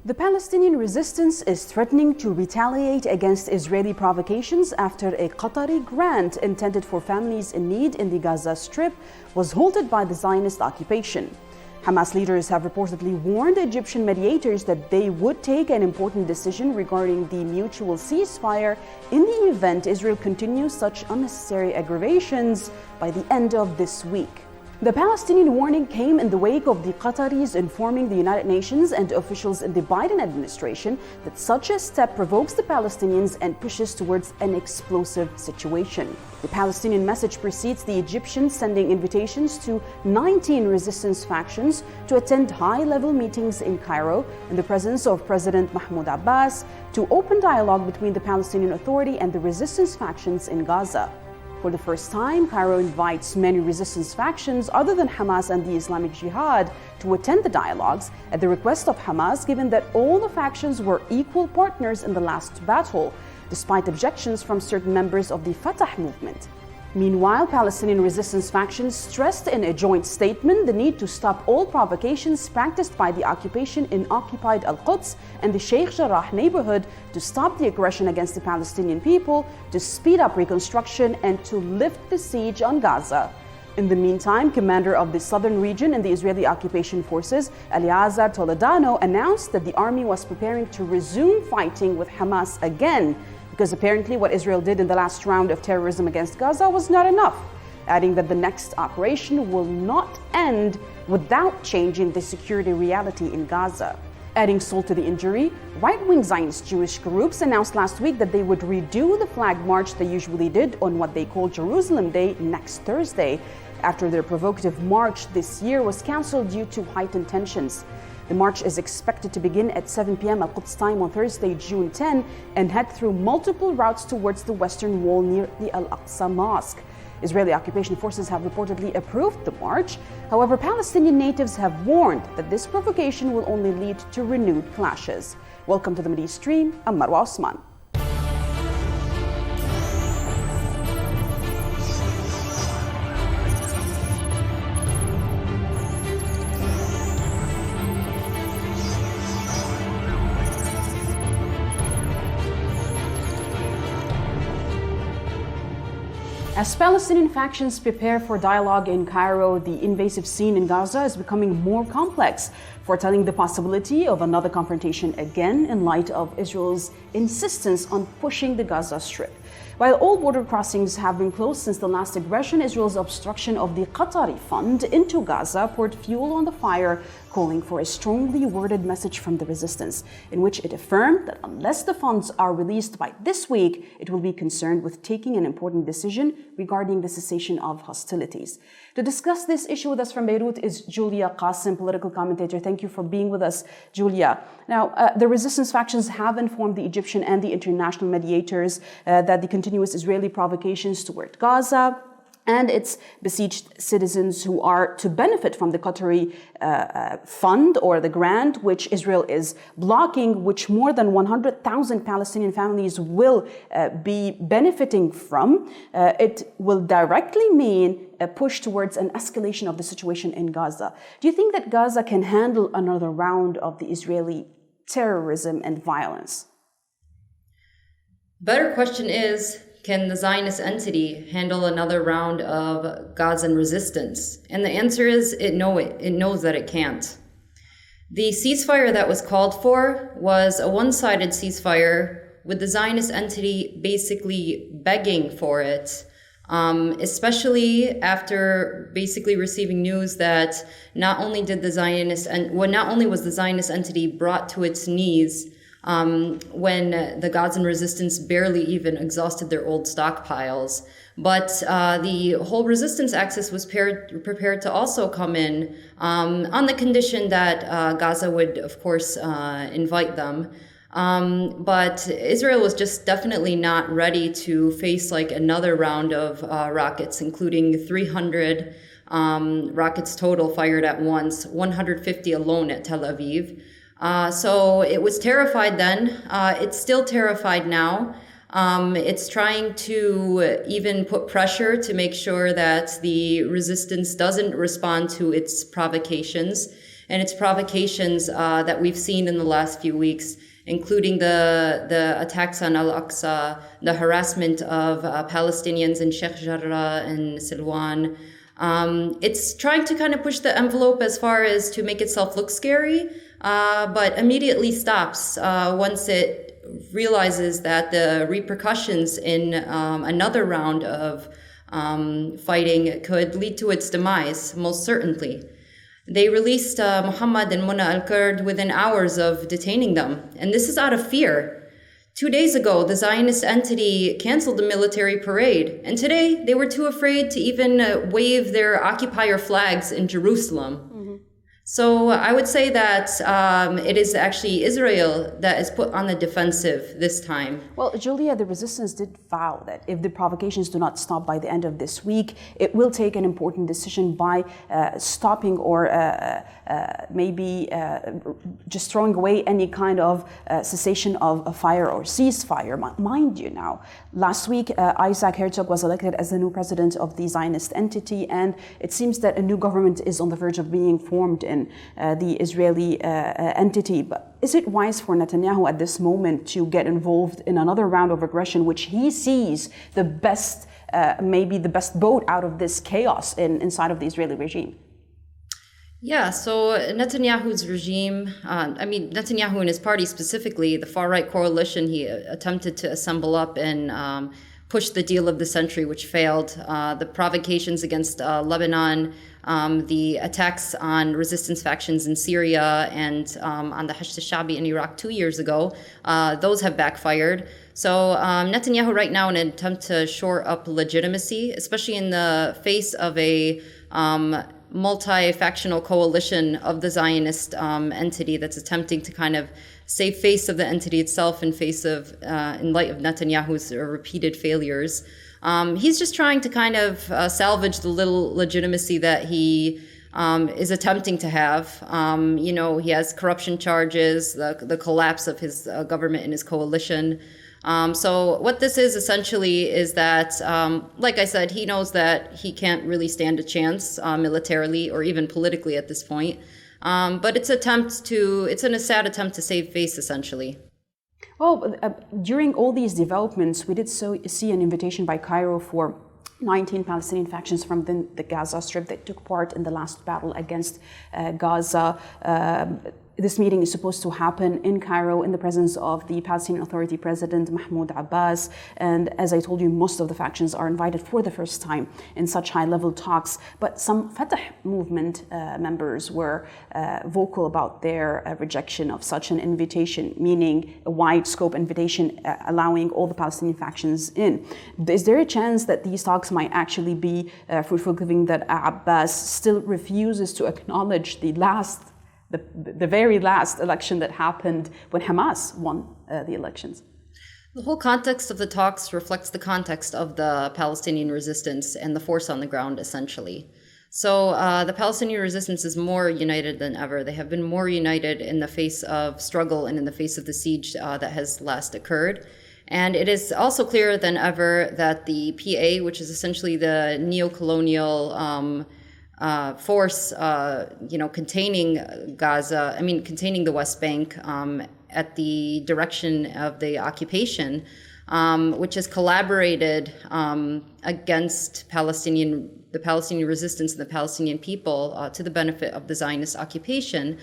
The Palestinian resistance is threatening to retaliate against Israeli provocations after a Qatari grant intended for families in need in the Gaza Strip was halted by the Zionist occupation. Hamas leaders have reportedly warned Egyptian mediators that they would take an important decision regarding the mutual ceasefire in the event Israel continues such unnecessary aggravations by the end of this week. The Palestinian warning came in the wake of the Qataris informing the United Nations and officials in the Biden administration that such a step provokes the Palestinians and pushes towards an explosive situation. The Palestinian message precedes the Egyptians sending invitations to 19 resistance factions to attend high-level meetings in Cairo in the presence of President Mahmoud Abbas to open dialogue between the Palestinian Authority and the resistance factions in Gaza. For the first time, Cairo invites many resistance factions other than Hamas and the Islamic Jihad to attend the dialogues at the request of Hamas, given that all the factions were equal partners in the last battle, despite objections from certain members of the Fatah movement. Meanwhile, Palestinian resistance factions stressed in a joint statement the need to stop all provocations practiced by the occupation in occupied Al-Quds and the Sheikh Jarrah neighborhood to stop the aggression against the Palestinian people, to speed up reconstruction, and to lift the siege on Gaza. In the meantime, commander of the southern region in the Israeli occupation forces, Eliezer Toledano, announced that the army was preparing to resume fighting with Hamas again, because apparently what Israel did in the last round of terrorism against Gaza was not enough, adding that the next operation will not end without changing the security reality in Gaza. Adding salt to the injury, right-wing Zionist Jewish groups announced last week that they would redo the flag march they usually did on what they call Jerusalem Day next Thursday, after their provocative march this year was cancelled due to heightened tensions. The march is expected to begin at 7 p.m. Al-Quds time on Thursday, June 10, and head through multiple routes towards the western wall near the Al-Aqsa Mosque. Israeli occupation forces have reportedly approved the march. However, Palestinian natives have warned that this provocation will only lead to renewed clashes. Welcome to the Mideastream. I'm Marwa Osman. As Palestinian factions prepare for dialogue in Cairo, the invasive scene in Gaza is becoming more complex, foretelling the possibility of another confrontation again in light of Israel's insistence on pushing the Gaza Strip. While all border crossings have been closed since the last aggression, Israel's obstruction of the Qatari fund into Gaza poured fuel on the fire, calling for a strongly worded message from the resistance, in which it affirmed that unless the funds are released by this week, it will be concerned with taking an important decision regarding the cessation of hostilities. To discuss this issue with us from Beirut is Julia Qasim, political commentator. Thank you for being with us, Julia. Now, the resistance factions have informed the Egyptian and the international mediators that the continuous Israeli provocations toward Gaza and its besieged citizens who are to benefit from the Qatari fund or the grant, which Israel is blocking, which more than 100,000 Palestinian families will be benefiting from. It will directly mean a push towards an escalation of the situation in Gaza. Do you think that Gaza can handle another round of the Israeli terrorism and violence? Better question is, can the Zionist entity handle another round of Gazan resistance? And the answer is it knows that it can't. The ceasefire that was called for was a one-sided ceasefire with the Zionist entity basically begging for it, especially after basically receiving news that not only was the Zionist entity brought to its knees when the Gazan resistance barely even exhausted their old stockpiles. But the whole resistance axis was prepared to also come in on the condition that Gaza would, of course, invite them. But Israel was just definitely not ready to face like another round of rockets, including 300 rockets total fired at once, 150 alone at Tel Aviv. So it was terrified then. It's still terrified now. It's trying to even put pressure to make sure that the resistance doesn't respond to its provocations. and its provocations that we've seen in the last few weeks, including the attacks on Al-Aqsa, the harassment of Palestinians in Sheikh Jarrah and Silwan. It's trying to kind of push the envelope as far as to make itself look scary, but immediately stops once it realizes that the repercussions in another round of fighting could lead to its demise, most certainly. They released Muhammad and Muna al-Kurd within hours of detaining them, and this is out of fear. 2 days ago, the Zionist entity canceled the military parade, and today they were too afraid to even wave their occupier flags in Jerusalem. So I would say that it is actually Israel that is put on the defensive this time. Well, Julia, the resistance did vow that if the provocations do not stop by the end of this week, it will take an important decision by stopping or maybe just throwing away any kind of cessation of a fire or ceasefire. Mind you now, last week Isaac Herzog was elected as the new president of the Zionist entity, and it seems that a new government is on the verge of being formed in the Israeli entity. But is it wise for Netanyahu at this moment to get involved in another round of aggression, which he sees the best, maybe the best boat out of this chaos inside of the Israeli regime? Yeah, so Netanyahu's regime, Netanyahu and his party specifically, the far-right coalition, he attempted to assemble up and push the deal of the century, which failed. The provocations against Lebanon, the attacks on resistance factions in Syria and on the Hashd al-Shabi in Iraq 2 years ago, those have backfired. So Netanyahu right now, in an attempt to shore up legitimacy, especially in the face of a multi-factional coalition of the Zionist entity that's attempting to kind of save face of the entity itself in light of Netanyahu's repeated failures. He's just trying to kind of salvage the little legitimacy that he is attempting to have. He has corruption charges, the collapse of his government and his coalition. So what this is essentially is that, like I said, he knows that he can't really stand a chance militarily or even politically at this point. But it's a sad attempt to save face, essentially. Well, during all these developments, we did see an invitation by Cairo for 19 Palestinian factions from the Gaza Strip that took part in the last battle against Gaza. This meeting is supposed to happen in Cairo in the presence of the Palestinian Authority President Mahmoud Abbas. And as I told you, most of the factions are invited for the first time in such high-level talks. But some Fatah movement members were vocal about their rejection of such an invitation, meaning a wide-scope invitation allowing all the Palestinian factions in. Is there a chance that these talks might actually be fruitful, given that Abbas still refuses to acknowledge the very last election that happened when Hamas won the elections? The whole context of the talks reflects the context of the Palestinian resistance and the force on the ground, essentially. So the Palestinian resistance is more united than ever. They have been more united in the face of struggle and in the face of the siege that has last occurred. And it is also clearer than ever that the PA, which is essentially the neo-colonial force, containing Gaza, containing the West Bank at the direction of the occupation, which has collaborated against the Palestinian resistance and the Palestinian people to the benefit of the Zionist occupation.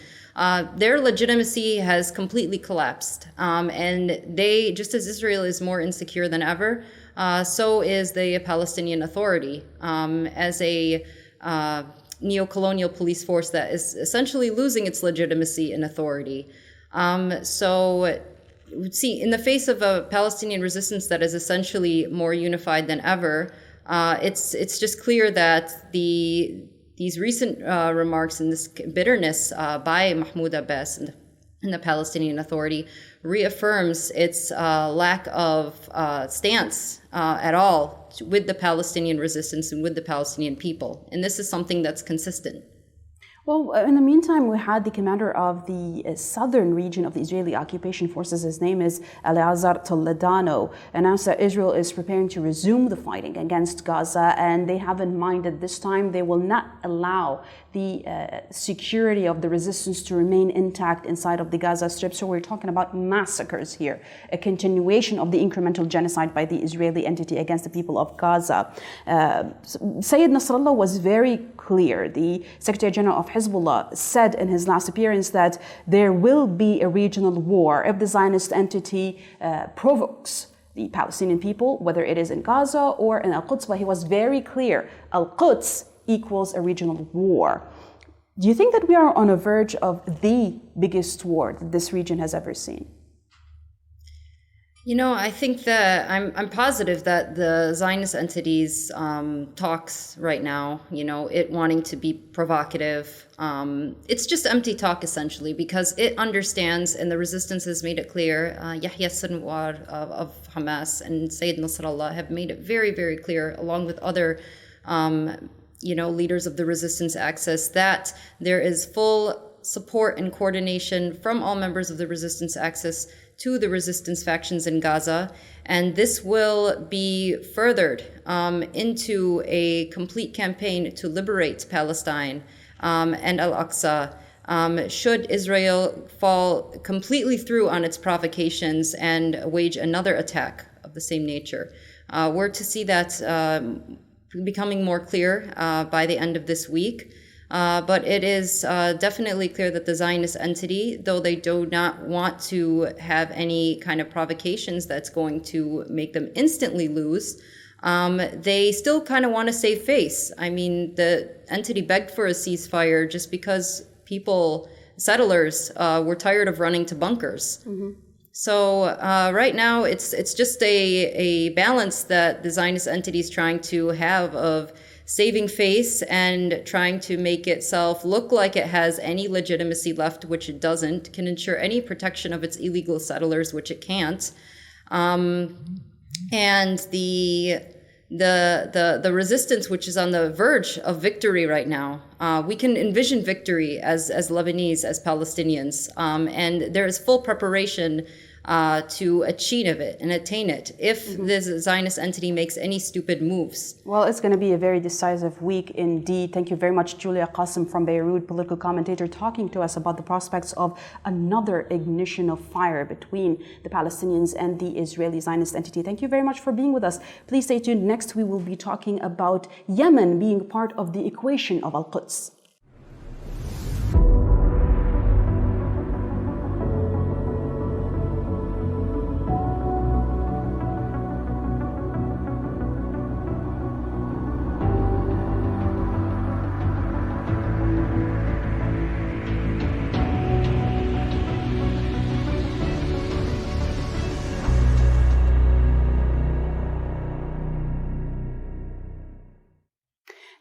Their legitimacy has completely collapsed. And they, just as Israel is more insecure than ever, so is the Palestinian Authority as a neo-colonial police force that is essentially losing its legitimacy and authority. So, see, in the face of a Palestinian resistance that is essentially more unified than ever, it's just clear that these recent remarks and this bitterness by Mahmoud Abbas and the Palestinian Authority reaffirms its lack of stance at all with the Palestinian resistance and with the Palestinian people. And this is something that's consistent. Well, in the meantime, we had the commander of the southern region of the Israeli occupation forces, his name is Eleazar Toledano, announced that Israel is preparing to resume the fighting against Gaza, and they have in mind that this time they will not allow the security of the resistance to remain intact inside of the Gaza Strip. So we're talking about massacres here, a continuation of the incremental genocide by the Israeli entity against the people of Gaza. Sayyid Nasrallah was very clear. The Secretary General of Hezbollah said in his last appearance that there will be a regional war if the Zionist entity provokes the Palestinian people, whether it is in Gaza or in Al-Quds. But he was very clear, Al-Quds equals a regional war. Do you think that we are on a verge of the biggest war that this region has ever seen? You know, I think that I'm positive that the Zionist entities talks right now, you know, it wanting to be provocative. It's just empty talk, essentially, because it understands, and the resistance has made it clear, Yahya Sinwar of Hamas and Sayyid Nasrallah have made it very, very clear, along with other leaders of the resistance axis, that there is full support and coordination from all members of the resistance axis to the resistance factions in Gaza. And this will be furthered into a complete campaign to liberate Palestine and Al-Aqsa, should Israel fall completely through on its provocations and wage another attack of the same nature. We're to see that becoming more clear by the end of this week. But it is definitely clear that the Zionist entity, though they do not want to have any kind of provocations that's going to make them instantly lose, they still kind of want to save face. I mean, the entity begged for a ceasefire just because settlers, were tired of running to bunkers. Mm-hmm. So right now, it's just a balance that the Zionist entity is trying to have of saving face and trying to make itself look like it has any legitimacy left, which it doesn't, can ensure any protection of its illegal settlers, which it can't. And the resistance, which is on the verge of victory right now, we can envision victory as Lebanese, as Palestinians, and there is full preparation to achieve it and attain it if this Zionist entity makes any stupid moves. Well, it's going to be a very decisive week indeed. Thank you very much, Julia Qasim from Beirut, political commentator, talking to us about the prospects of another ignition of fire between the Palestinians and the Israeli Zionist entity. Thank you very much for being with us. Please stay tuned. Next, we will be talking about Yemen being part of the equation of Al-Quds.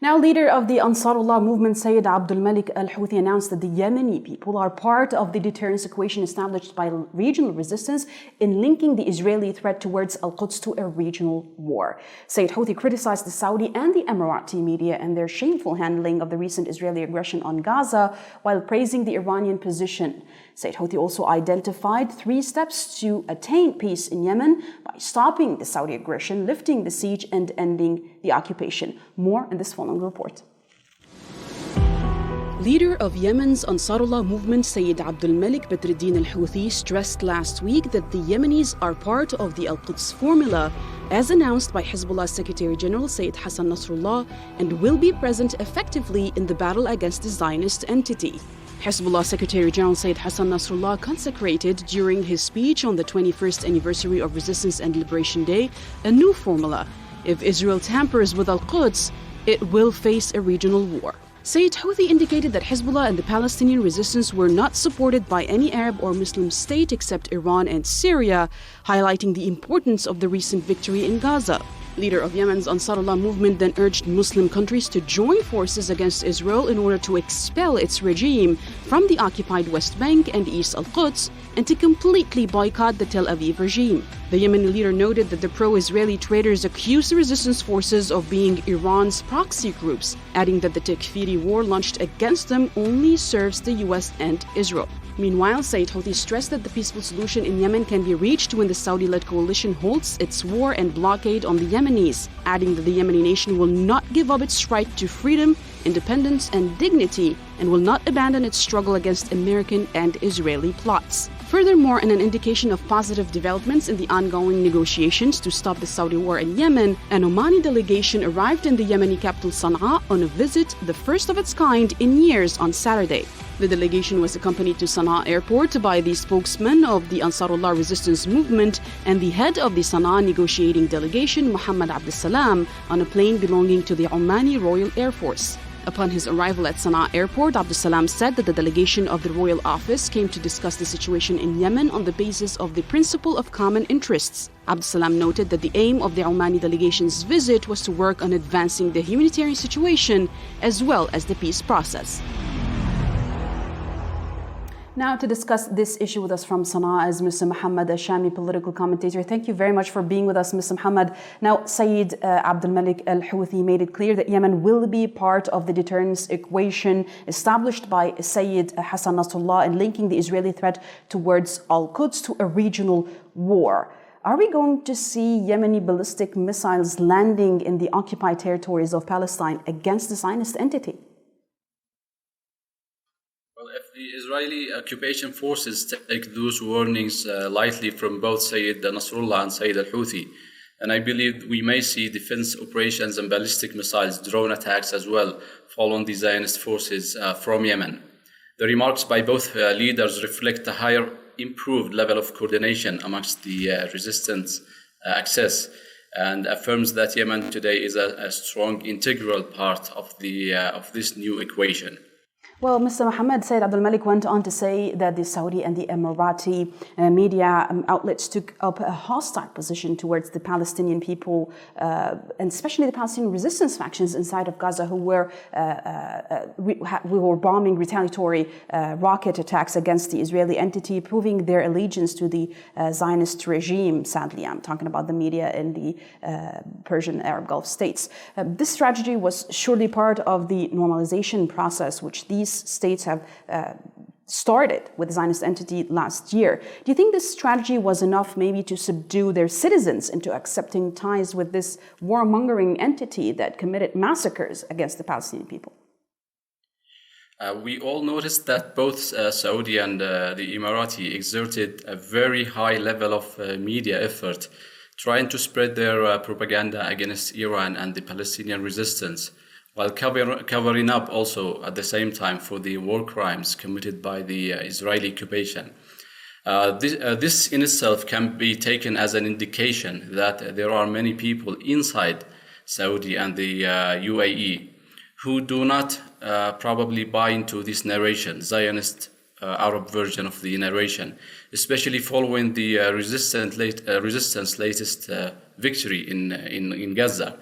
Now, leader of the Ansarullah movement, Sayyid Abdul Malik al-Houthi, announced that the Yemeni people are part of the deterrence equation established by regional resistance in linking the Israeli threat towards Al-Quds to a regional war. Sayyid Houthi criticized the Saudi and the Emirati media and their shameful handling of the recent Israeli aggression on Gaza, while praising the Iranian position. Sayyid Houthi also identified 3 steps to attain peace in Yemen by stopping the Saudi aggression, lifting the siege, and ending the occupation. More in this following report. Leader of Yemen's Ansarullah movement, Sayyid Abdul Malik Badruddin al-Houthi, stressed last week that the Yemenis are part of the Al-Quds formula, as announced by Hezbollah Secretary General Sayyid Hassan Nasrallah, and will be present effectively in the battle against the Zionist entity. Hezbollah Secretary General Sayyid Hassan Nasrallah consecrated during his speech on the 21st anniversary of Resistance and Liberation Day a new formula. If Israel tampers with Al-Quds, it will face a regional war. Sayyid Houthi indicated that Hezbollah and the Palestinian resistance were not supported by any Arab or Muslim state except Iran and Syria, highlighting the importance of the recent victory in Gaza. Leader of Yemen's Ansarullah movement then urged Muslim countries to join forces against Israel in order to expel its regime from the occupied West Bank and East Al-Quds and to completely boycott the Tel Aviv regime. The Yemeni leader noted that the pro-Israeli traitors accused the resistance forces of being Iran's proxy groups, adding that the Takfiri war launched against them only serves the US and Israel. Meanwhile, Sayyid Houthi stressed that the peaceful solution in Yemen can be reached when the Saudi-led coalition halts its war and blockade on the Yemenis, adding that the Yemeni nation will not give up its right to freedom independence, and dignity, and will not abandon its struggle against American and Israeli plots. Furthermore, in an indication of positive developments in the ongoing negotiations to stop the Saudi war in Yemen, an Omani delegation arrived in the Yemeni capital Sana'a on a visit, the first of its kind in years, on Saturday. The delegation was accompanied to Sana'a airport by the spokesman of the Ansarullah resistance movement and the head of the Sana'a negotiating delegation, Muhammad Abdussalam, on a plane belonging to the Omani Royal Air Force. Upon his arrival at Sana'a airport, Abdussalam said that the delegation of the royal office came to discuss the situation in Yemen on the basis of the principle of common interests. Abdussalam noted that the aim of the Omani delegation's visit was to work on advancing the humanitarian situation as well as the peace process. Now, to discuss this issue with us from Sana'a is Mr. Muhammad Ashami, political commentator. Thank you very much for being with us, Mr. Muhammad. Now, Sayyid Abdul Malik al-Houthi made it clear that Yemen will be part of the deterrence equation established by Sayyid Hassan Nasrallah in linking the Israeli threat towards Al-Quds to a regional war. Are we going to see Yemeni ballistic missiles landing in the occupied territories of Palestine against the Zionist entity? Well, if the Israeli occupation forces take those warnings lightly from both Sayyid Nasrallah and Sayyid al-Houthi, and I believe we may see defense operations and ballistic missiles, drone attacks as well, fall on the Zionist forces from Yemen. The remarks by both leaders reflect a higher, improved level of coordination amongst the resistance axis, and affirms that Yemen today is a strong, integral part of this new equation. Well, Mr. Mohammed, Sayyid Abdul Malik went on to say that the Saudi and the Emirati media outlets took up a hostile position towards the Palestinian people, and especially the Palestinian resistance factions inside of Gaza, who were bombing retaliatory rocket attacks against the Israeli entity, proving their allegiance to the Zionist regime. Sadly, I'm talking about the media in the Persian Arab Gulf states. This strategy was surely part of the normalization process, which these states have started with the Zionist entity last year. Do you think this strategy was enough maybe to subdue their citizens into accepting ties with this warmongering entity that committed massacres against the Palestinian people? We all noticed that both Saudi and the Emirati exerted a very high level of media effort trying to spread their propaganda against Iran and the Palestinian resistance, while covering up also at the same time for the war crimes committed by the Israeli occupation. This in itself can be taken as an indication that there are many people inside Saudi and the UAE who do not probably buy into this narration, Zionist Arab version of the narration, especially following the resistance latest victory in Gaza,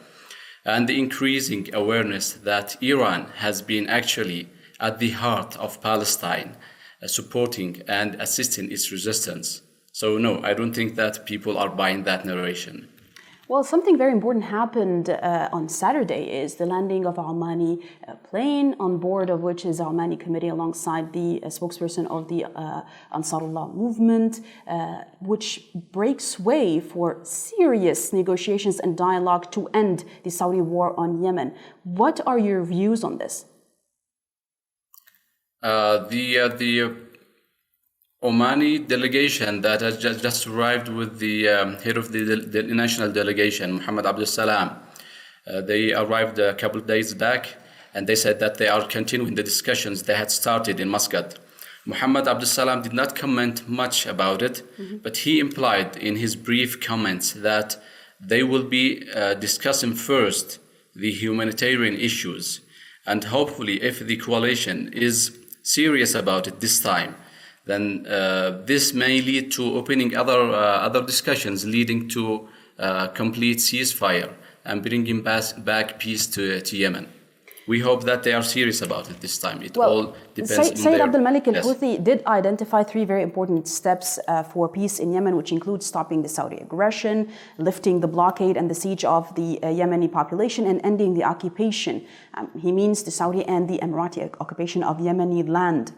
and the increasing awareness that Iran has been actually at the heart of Palestine, supporting and assisting its resistance. So no, I don't think that people are buying that narration. Well, something very important happened on Saturday is the landing of an Omani plane, on board of which is an Omani committee alongside the spokesperson of the Ansarullah movement, which breaks way for serious negotiations and dialogue to end the Saudi war on Yemen. What are your views on this? The Omani delegation that has just arrived with the head of the national delegation, Muhammad Abdussalam. They arrived a couple of days back, and they said that they are continuing the discussions they had started in Muscat. Muhammad Abdussalam did not comment much about it, but he implied in his brief comments that they will be discussing first the humanitarian issues, and hopefully if the coalition is serious about it this time, then this may lead to opening other discussions leading to complete ceasefire and bringing back peace to Yemen. We hope that they are serious about it this time. It all depends on Sayyid Abdul Malik al-Houthi did identify three very important steps for peace in Yemen, which include stopping the Saudi aggression, lifting the blockade and the siege of the Yemeni population, and ending the occupation. He means the Saudi and the Emirati occupation of Yemeni land.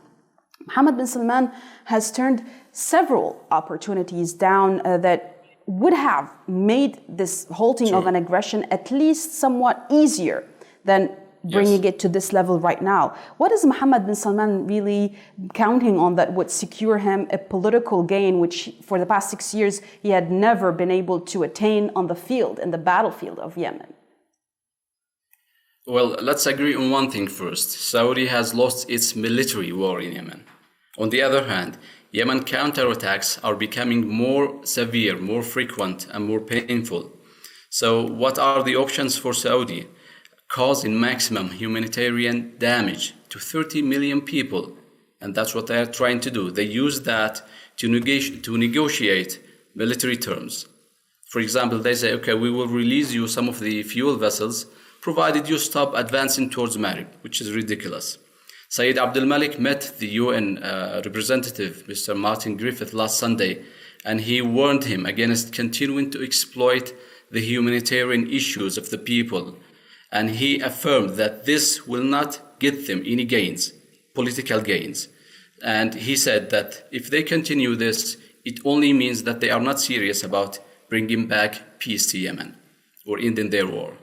Mohammed bin Salman has turned several opportunities down that would have made this halting of an aggression at least somewhat easier than bringing it to this level right now. What is Mohammed bin Salman really counting on that would secure him a political gain, which for the past 6 years he had never been able to attain on the field, in the battlefield of Yemen? Well, let's agree on one thing first. Saudi has lost its military war in Yemen. On the other hand, Yemen counterattacks are becoming more severe, more frequent, and more painful. So what are the options for Saudi? Causing maximum humanitarian damage to 30 million people. And that's what they are trying to do. They use that to negotiate military terms. For example, they say, okay, we will release you some of the fuel vessels, provided you stop advancing towards Marib, which is ridiculous. Sayyid Abdul Malik met the UN representative, Mr. Martin Griffith, last Sunday, and he warned him against continuing to exploit the humanitarian issues of the people. And he affirmed that this will not get them any gains, political gains. And he said that if they continue this, it only means that they are not serious about bringing back peace to Yemen or ending their war.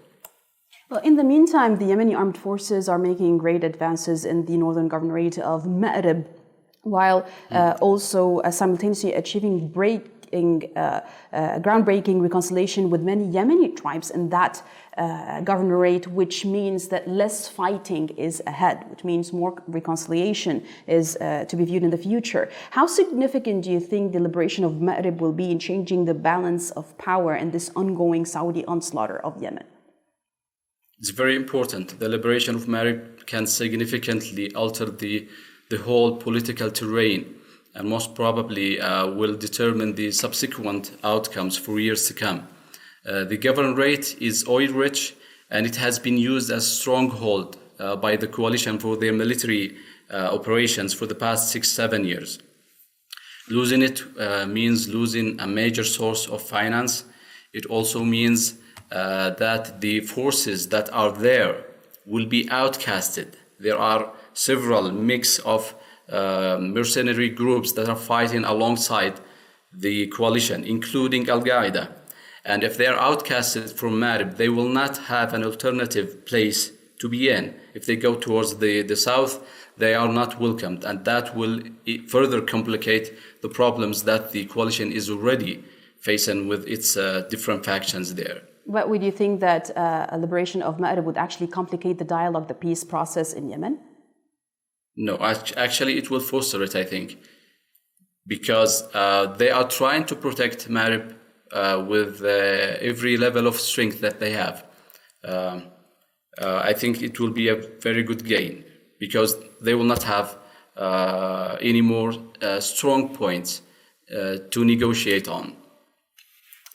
Well, in the meantime, the Yemeni armed forces are making great advances in the northern governorate of Ma'rib, while also simultaneously achieving groundbreaking reconciliation with many Yemeni tribes in that governorate, which means that less fighting is ahead, which means more reconciliation is to be viewed in the future. How significant do you think the liberation of Ma'rib will be in changing the balance of power in this ongoing Saudi onslaught of Yemen? It's very important. The liberation of Marib can significantly alter the whole political terrain and most probably will determine the subsequent outcomes for years to come. The governorate is oil-rich and it has been used as a stronghold by the coalition for their military operations for the past 6-7 years. Losing it means losing a major source of finance. It also means that the forces that are there will be outcasted. There are several mix of mercenary groups that are fighting alongside the coalition, including Al-Qaeda. And if they are outcasted from Marib, they will not have an alternative place to be in. If they go towards the south, they are not welcomed. And that will further complicate the problems that the coalition is already facing with its different factions there. But would you think that a liberation of Ma'rib would actually complicate the dialogue, the peace process in Yemen? No, actually it will foster it, I think, because they are trying to protect Marib with every level of strength that they have. I think it will be a very good gain because they will not have any more strong points to negotiate on.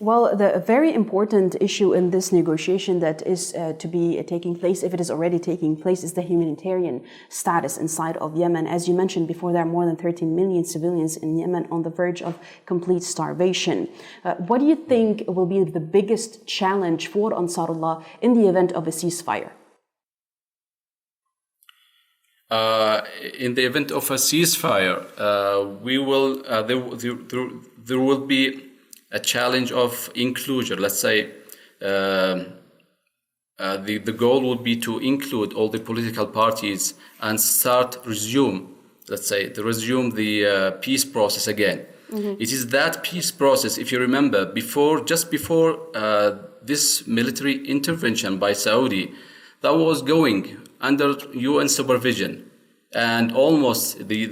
Well, the very important issue in this negotiation that is to be taking place, if it is already taking place, is the humanitarian status inside of Yemen. As you mentioned before, there are more than 13 million civilians in Yemen on the verge of complete starvation. What do you think will be the biggest challenge for Ansarullah in the event of a ceasefire? In the event of a ceasefire, there will be a challenge of inclusion. Let's say the goal would be to include all the political parties and resume the peace process again. Mm-hmm. It is that peace process, if you remember, just before this military intervention by Saudi, that was going under UN supervision. And almost the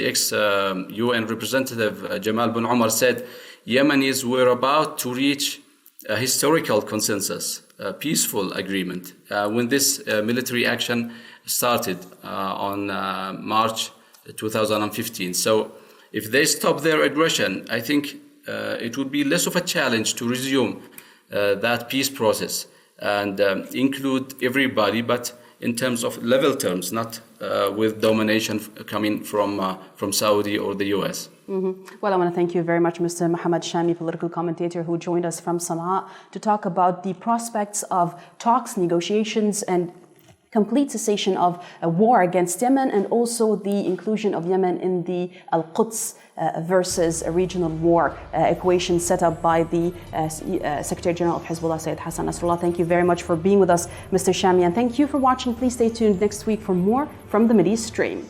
ex-UN representative Jamal bin Omar said Yemenis were about to reach a historical consensus, a peaceful agreement, when this military action started on March 2015. So if they stop their aggression, I think it would be less of a challenge to resume that peace process and include everybody, but in terms of level terms, not with domination coming from Saudi or the US. Mm-hmm. Well, I want to thank you very much, Mr. Mohammed Shami, political commentator who joined us from Sana'a to talk about the prospects of talks, negotiations, and complete cessation of a war against Yemen, and also the inclusion of Yemen in the Al-Quds versus a regional war equation set up by the Secretary General of Hezbollah, Sayyid Hassan Nasrallah. Thank you very much for being with us, Mr. Shami, and thank you for watching. Please stay tuned next week for more from the Mideastream.